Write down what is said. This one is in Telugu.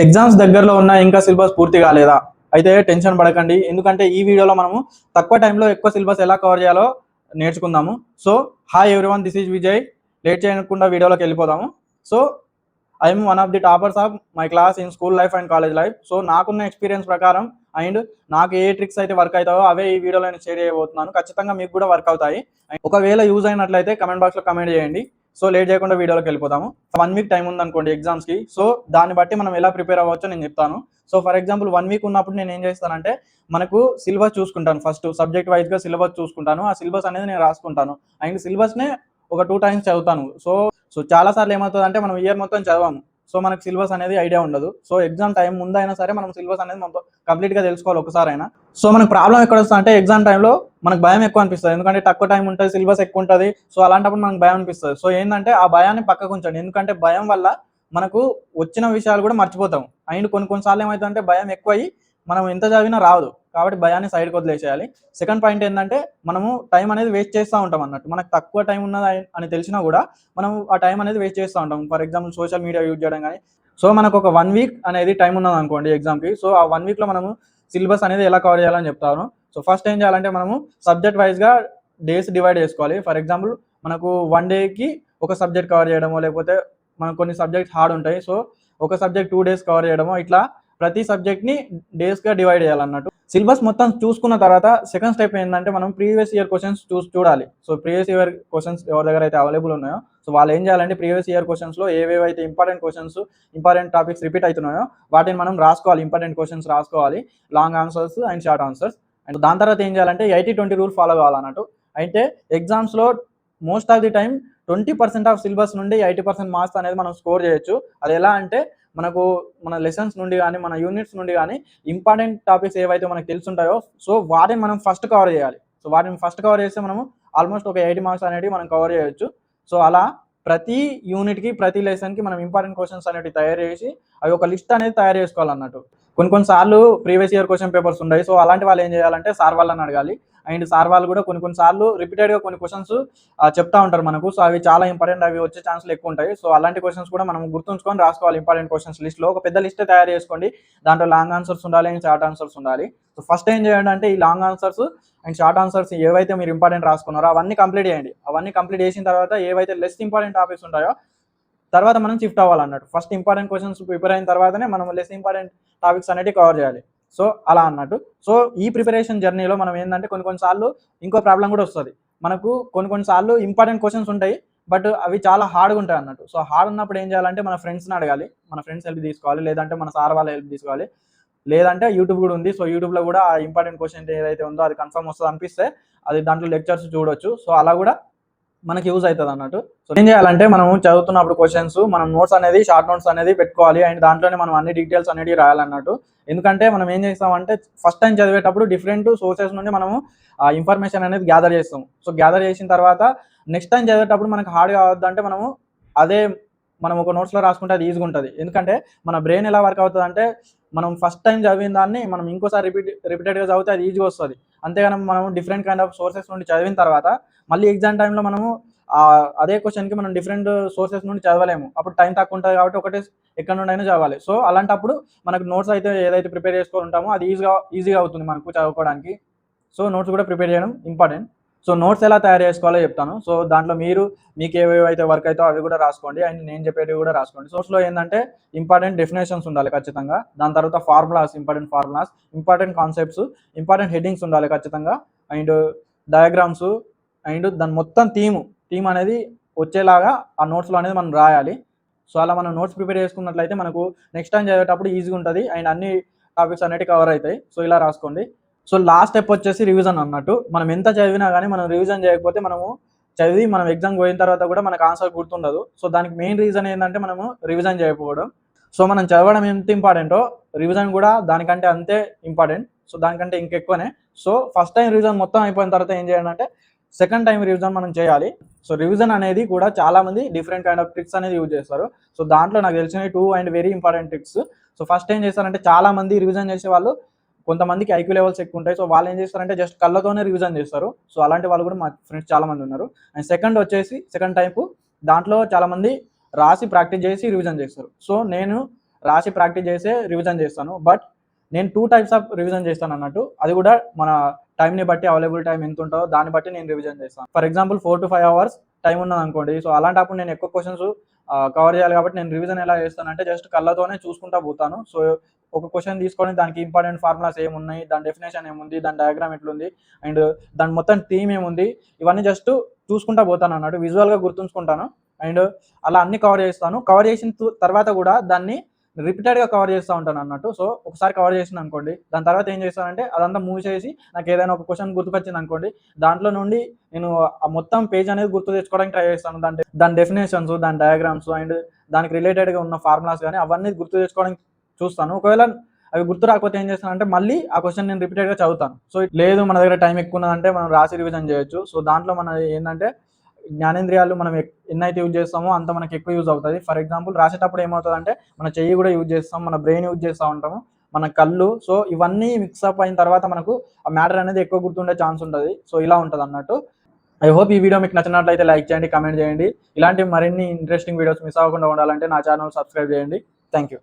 ఎగ్జామ్స్ దగ్గరలో ఉన్న ఇంకా సిలబస్ పూర్తి కాలేదా? అయితే టెన్షన్ పడకండి. ఎందుకంటే ఈ వీడియోలో మనము తక్కువ టైంలో ఎక్కువ సిలబస్ ఎలా కవర్ చేయాలో నేర్చుకుందాము. So, hi everyone, this is Vijay. Late చేయకుండా వీడియోలోకి వెళ్ళిపోదాము. So, I am one of the toppers of my class in school life and college life. So, నాకున్న ఎక్స్పీరియన్స్ ప్రకారం అండ్ నాకు ఏ ట్రిక్స్ అయితే వర్క్ అవుతాయో అవే ఈ వీడియోలో నేను షేర్ చేయబోతున్నాను. ఖచ్చితంగా మీకు కూడా వర్క్ అవుతాయి. ఒకవేళ యూజ్ అయినట్లయితే కమెంట్ బాక్స్లో కమెంట్ చేయండి. సో, లేట్ చేయకుండా వీడియోలోకి వెళ్ళిపోదాము. 1 వీక్ టైం ఉందనుకోండి ఎగ్జామ్స్కి. సో, దాన్ని బట్టి మనం ఎలా ప్రిపేర్ అవ్వచ్చో నేను చెప్తాను. సో, ఫర్ ఎగ్జాంపుల్ 1 వీక్ ఉన్నప్పుడు నేను ఏం చేస్తానంటే మనకు సిలబస్ చూసుకుంటాను. ఫస్ట్ సబ్జెక్ట్ వైజ్గా సిలబస్ చూసుకుంటాను. ఆ సిలబస్ అనేది నేను రాసుకుంటాను. అండ్ సిలబస్నే ఒక 2 టైమ్స్ చదువుతాను. సో చాలా సార్లు ఏమవుతుందంటే మనం ఇయర్ మొత్తం చదవము. సో మనకు సిలబస్ అనేది ఐడియా ఉండదు. సో ఎగ్జామ్ టైం ముందైనా సరే మనం సిలబస్ అనేది మొత్తం కంప్లీట్గా తెలుసుకోవాలి ఒకసారైనా. సో మనకు ప్రాబ్లం ఎక్కడ వస్తుంది అంటే ఎగ్జామ్ టైంలో మనకు భయం ఎక్కువ అనిపిస్తుంది. ఎందుకంటే తక్కువ టైం ఉంటుంది, సిలబస్ ఎక్కువ ఉంటుంది. సో అలాంటప్పుడు మనకు భయం అనిపిస్తుంది. సో ఏంటంటే ఆ భయాన్ని పక్కకు ఉంచండి. ఎందుకంటే భయం వల్ల మనకు వచ్చిన విషయాలు కూడా మర్చిపోతాం. అండ్ కొన్నిసార్లు ఏమవుతుందంటే భయం ఎక్కువయ్యి మనం ఎంత చదివినా రాదు. కాబట్టి భయాన్ని సైడ్కి వదిలేసేయాలి. సెకండ్ పాయింట్ ఏంటంటే మనము టైం అనేది వేస్ట్ చేస్తూ ఉంటాం అన్నట్టు. మనకు తక్కువ టైం ఉన్నది అని తెలిసినా కూడా మనం ఆ టైం అనేది వేస్ట్ చేస్తూ ఉంటాం. For example social media use చేయడం కానీ. సో మనకు ఒక 1 వీక్ అనేది టైం ఉన్నది అనుకోండి ఎగ్జామ్కి. సో ఆ 1 వీక్లో మనము సిలబస్ అనేది ఎలా కవర్ చేయాలని చెప్తాను. సో ఫస్ట్ ఏం చేయాలంటే మనము సబ్జెక్ట్ వైజ్గా డేస్ డివైడ్ చేసుకోవాలి. ఫర్ ఎగ్జాంపుల్ మనకు 1 డేకి ఒక సబ్జెక్ట్ కవర్ చేయడమో, లేకపోతే మనకు కొన్ని సబ్జెక్ట్స్ హార్డ్ ఉంటాయి. సో ఒక సబ్జెక్ట్ 2 డేస్ కవర్ చేయడమో, ఇట్లా ప్రతి సబ్జెక్ట్ని డేస్గా డివైడ్ చేయాలన్నట్టు. సిలబస్ మొత్తం చూసుకున్న తర్వాత సెకండ్ స్టెప్ ఏంటంటే మనం ప్రీవియస్ ఇయర్ క్వశ్చన్స్ చూడాలి. సో ప్రీవియస్ ఇయర్ క్వశ్చన్స్ ఎవరి దగ్గర అయితే అవైలబుల్ ఉన్నాయో సో వాళ్ళు ఏం చేయాలంటే ప్రీవియస్ ఇయర్ క్వశ్చన్స్లో ఏవేవైతే important questions, important topics repeat అవుతున్నాయో వాటిని మనం రాసుకోవాలి. ఇంపార్టెంట్ క్వశ్చన్స్ రాసుకోవాలి, long answers and short answers. And దాని తర్వాత ఏం చేయాలంటే 80-20 రూల్ ఫాలో కావాలన్నట్టు. అయితే ఎగ్జామ్స్లో most of the time 20% of syllabus నుండి 80% మార్క్స్ అనేది మనం స్కోర్ చేయొచ్చు. అది ఎలా అంటే మనకు మన లెసన్స్ నుండి కానీ, మన యూనిట్స్ నుండి కానీ ఇంపార్టెంట్ టాపిక్స్ ఏవైతే మనకు తెలుసుంటాయో సో వాటిని మనం ఫస్ట్ కవర్ చేయాలి. సో వాటిని ఫస్ట్ కవర్ చేస్తే మనము ఆల్మోస్ట్ ఒక 80 మార్క్స్ అనేవి మనం కవర్ చేయొచ్చు. సో అలా ప్రతి యూనిట్కి, ప్రతి లెసన్కి మనం ఇంపార్టెంట్ క్వశ్చన్స్ అనేవి తయారు చేసి అవి ఒక లిస్ట్ అనేది తయారు చేసుకోవాలన్నట్టు. కొన్నిసార్లు ప్రీవియస్ ఇయర్ క్వశ్చన్ పేపర్స్ ఉన్నాయి. సో అలాంటి వాళ్ళు ఏం చేయాలంటే సార్ వాళ్ళని అడగాలి. అండ్ సార్ వాళ్ళు కూడా కొన్నిసార్లు రిపీటెడ్గా కొన్ని క్వశ్చన్స్ చెప్తా ఉంటారు మనకు. సో అవి చాలా ఇంపార్టెంట్, అవి వచ్చే ఛాన్సులు ఎక్కువ ఉంటాయి. సో అలాంటి క్వశ్చన్స్ కూడా మనం గుర్తుంచుకొని రాసుకోవాలి. ఇంపార్టెంట్ క్వశ్చన్స్ లిస్ట్లో ఒక పెద్ద లిస్ట్ తయారు చేసుకోండి. దాంట్లో లాంగ్ ఆన్సర్స్ ఉండాలి అండ్ షార్ట్ ఆన్సర్స్ ఉండాలి. సో ఫస్ట్ ఏం చేయండి అంటే ఈ long answers and short answers ఏవైతే మీరు ఇంపార్టెంట్ రాసుకున్నారో అవన్నీ కంప్లీట్ చేయండి. అవన్నీ కంప్లీట్ చేసిన తర్వాత ఏవైతే లెస్ ఇంపార్టెంట్ టాపిక్స్ ఉంటాయో తర్వాత మనం షిఫ్ట్ అవ్వాలన్నట్టు. ఫస్ట్ ఇంపార్టెంట్ క్వశ్చన్స్ ప్రిపేర్ అయిన తర్వాతనే మనం లెస్ ఇంపార్టెంట్ టాపిక్స్ అనేవి కవర్ చేయాలి. సో అలా అన్నట్టు. సో ఈ ప్రిపరేషన్ జర్నీలో మనం ఏంటంటే కొన్నిసార్లు ఇంకో ప్రాబ్లం కూడా వస్తుంది. మనకు కొన్నిసార్లు ఇంపార్టెంట్ క్వశ్చన్స్ ఉంటాయి, బట్ అవి చాలా హార్డ్గా ఉంటాయి అన్నట్టు. సో హార్డ్ ఉన్నప్పుడు ఏం చేయాలంటే మన ఫ్రెండ్స్ని అడగాలి, మన ఫ్రెండ్స్ హెల్ప్ తీసుకోవాలి, లేదంటే మన సార్ వాళ్ళ హెల్ప్ తీసుకోవాలి, లేదంటే యూట్యూబ్ కూడా ఉంది. సో యూట్యూబ్లో కూడా ఆ ఇంపార్టెంట్ క్వశ్చన్ ఏదైతే ఉందో అది కన్ఫర్మ్ వస్తుంది అనిపిస్తే అది దాంట్లో లెక్చర్స్ చూడొచ్చు. సో అలా కూడా మనకి యూజ్ అవుతుంది అన్నట్టు. సో ఏం చేయాలంటే మనం చదువుతున్నప్పుడు క్వశ్చన్స్ మనం నోట్స్ అనేది, షార్ట్ నోట్స్ అనేది పెట్టుకోవాలి. అండ్ దాంట్లోనే మనం అన్ని డీటెయిల్స్ అనేవి రాయాలన్నట్టు. ఎందుకంటే మనం ఏం చేస్తామంటే ఫస్ట్ టైం చదివేటప్పుడు డిఫరెంట్ సోర్సెస్ నుండి మనము ఆ ఇన్ఫర్మేషన్ అనేది గ్యాదర్ చేస్తాం. సో గ్యాదర్ చేసిన తర్వాత నెక్స్ట్ టైం చదివేటప్పుడు మనకు హార్డ్ కావద్దంటే మనము అదే మనం ఒక నోట్స్లో రాసుకుంటే అది ఈజీగా ఉంటుంది. ఎందుకంటే మన బ్రెయిన్ ఎలా వర్క్ అవుతుంది అంటే మనం ఫస్ట్ టైం చదివిన దాన్ని మనం ఇంకోసారి రిపీటెడ్గా చదివితే అది ఈజీగా వస్తుంది. అంతేగాని మనం డిఫరెంట్ కైండ్ ఆఫ్ సోర్సెస్ నుండి చదివిన తర్వాత మళ్ళీ ఎగ్జామ్ టైంలో మనము అదే క్వశ్చన్కి మనం డిఫరెంట్ సోర్సెస్ నుండి చదవలేము. అప్పుడు టైం తక్కువ ఉంటుంది కాబట్టి ఒకటే ఎక్కడ నుండి అయినా చదవాలి. సో అలాంటప్పుడు మనకు నోట్స్ అయితే ఏదైతే ప్రిపేర్ చేసుకొని ఉంటామో అది ఈజీగా అవుతుంది మనకు చదువుకోవడానికి. సో నోట్స్ కూడా ప్రిపేర్ చేయడం ఇంపార్టెంట్. సో నోట్స్ ఎలా తయారు చేసుకోవాలో చెప్తాను. సో దాంట్లో మీకు ఏవేవైతే వర్క్ అవుతాయో అవి కూడా రాసుకోండి అండ్ నేను చెప్పేవి కూడా రాసుకోండి. సోర్స్లో ఏంటంటే ఇంపార్టెంట్ డెఫినేషన్స్ ఉండాలి ఖచ్చితంగా. దాని తర్వాత formulas, important concepts, important headings ఉండాలి ఖచ్చితంగా. అండ్ డయాగ్రామ్స్ అండ్ దాని మొత్తం థీమ్ అనేది వచ్చేలాగా ఆ నోట్స్లో అనేది మనం రాయాలి. సో అలా మనం నోట్స్ ప్రిపేర్ చేసుకున్నట్లయితే మనకు నెక్స్ట్ టైం చదివేటప్పుడు ఈజీగా ఉంటుంది అండ్ అన్ని టాపిక్స్ అనేవి కవర్ అవుతాయి. సో ఇలా రాసుకోండి. సో లాస్ట్ స్టెప్ వచ్చేసి రివిజన్ అన్నట్టు. మనం ఎంత చదివినా కానీ మనం రివిజన్ చేయకపోతే మనం ఎగ్జామ్ పోయిన తర్వాత కూడా మనకు ఆన్సర్ గుర్తుండదు. సో దానికి మెయిన్ రీజన్ ఏంటంటే మనము రివిజన్ చేయకపోవడం. సో మనం చదవడం ఎంత ఇంపార్టెంటో రివిజన్ కూడా దానికంటే అంతే ఇంపార్టెంట్. సో దానికంటే ఇంకెక్కువనే. సో ఫస్ట్ టైం రివిజన్ మొత్తం అయిపోయిన తర్వాత ఏం చేయాలంటే సెకండ్ టైం రివిజన్ మనం చేయాలి. సో రివిజన్ అనేది కూడా చాలా మంది డిఫరెంట్ కైండ్ ఆఫ్ ట్రిక్స్ అనేది యూజ్ చేస్తారు. సో దాంట్లో నాకు తెలిసిన 2 and very important tricks. So first ఏం చేస్తారంటే చాలా మంది రివిజన్ చేసే వాళ్ళు కొంతమందికి ఐక్యూ లెవెల్స్ ఎక్కువ ఉంటాయి. సో వాళ్ళు ఏం చేస్తారంటే జస్ట్ కళ్ళతోనే రివిజన్ చేస్తారు. సో అలాంటి వాళ్ళు కూడా మా ఫ్రెండ్స్ చాలా మంది ఉన్నారు. అండ్ సెకండ్ టైపు దాంట్లో చాలా మంది రాసి ప్రాక్టీస్ చేసి రివిజన్ చేస్తారు. సో నేను రాసి ప్రాక్టీస్ చేసే రివిజన్ చేస్తాను. బట్ నేను 2 టైప్స్ ఆఫ్ రివిజన్ చేస్తాను అన్నట్టు. అది కూడా మన టైంని బట్టి, అవైలబుల్ టైం ఎంత ఉంటుందో దాన్ని బట్టి నేను రివిజన్ చేస్తాను. For example 4 to 5 hours time ఉన్నదనుకోండి, సో అలాంటప్పుడు నేను ఎక్కువ క్వశ్చన్స్ కవర్ చేయాలి కాబట్టి నేను రివిజన్ ఎలా చేస్తానంటే జస్ట్ కళ్ళతోనే చూసుకుంటా పోతాను. సో ఒక క్వశ్చన్ తీసుకొని దానికి ఇంపార్టెంట్ ఫార్ములాస్ ఏమున్నాయి, దాని డెఫినేషన్ ఏముంది, దాని డయాగ్రామ్ ఎట్లుంది, అండ్ దాని మొత్తం థీమ్ ఏముంది, ఇవన్నీ జస్ట్ చూసుకుంటా పోతాను అన్నట్టు. విజువల్గా గుర్తుంచుకుంటాను అండ్ అలా అన్ని కవర్ చేస్తాను. కవర్ చేసిన తర్వాత కూడా దాన్ని రిపీటెడ్గా కవర్ చేస్తూ ఉంటాను అన్నట్టు. సో ఒకసారి కవర్ చేసిన అనుకోండి, దాని తర్వాత ఏం చేస్తానంటే అదంతా మూవ్ చేసి నాకు ఏదైనా ఒక క్వశ్చన్ గుర్తుకొచ్చింది అనుకోండి, దాంట్లో నుండి నేను ఆ మొత్తం పేజ్ అనేది గుర్తు తెచ్చుకోవడానికి ట్రై చేస్తాను. దాని డెఫినేషన్స్, దాని డయాగ్రామ్స్ అండ్ దానికి రిలేటెడ్గా ఉన్న ఫార్ములాస్ కానీ అవన్నీ గుర్తు తెచ్చుకోవడానికి చూస్తాను. ఒకవేళ అవి గుర్తు రాకపోతే ఏం చేస్తానంటే మళ్ళీ ఆ క్వశ్చన్ నేను రిపీటెడ్గా చదువుతాను. సో లేదు మన దగ్గర టైం ఎక్కువ ఉన్నదంటే మనం రాసి రివిజన్ చేయొచ్చు. సో దాంట్లో మన ఏంటంటే జ్ఞానేంద్రియాలు మనం ఎన్నైతే యూజ్ చేస్తామో అంత మనకి ఎక్కువ యూజ్ అవుతుంది. ఫర్ ఎగ్జాంపుల్ రాసేటప్పుడు ఏమవుతుందంటే మన చెయ్యి కూడా యూజ్ చేస్తాం, మన బ్రెయిన్ యూజ్ చేస్తూ ఉంటాము, మన కళ్ళు. సో ఇవన్నీ మిక్సప్ అయిన తర్వాత మనకు ఆ మ్యాటర్ అనేది ఎక్కువ గుర్తుండే ఛాన్స్ ఉంటుంది. సో ఇలా ఉంటుంది అన్నట్టు. ఐ హోప్ ఈ వీడియో మీకు నచ్చినట్లయితే లైక్ చేయండి, కామెంట్ చేయండి. ఇలాంటి మరిన్ని ఇంట్రెస్టింగ్ వీడియోస్ మిస్ అవ్వకుండా ఉండాలంటే నా ఛానల్ సబ్స్క్రైబ్ చేయండి. Thank you.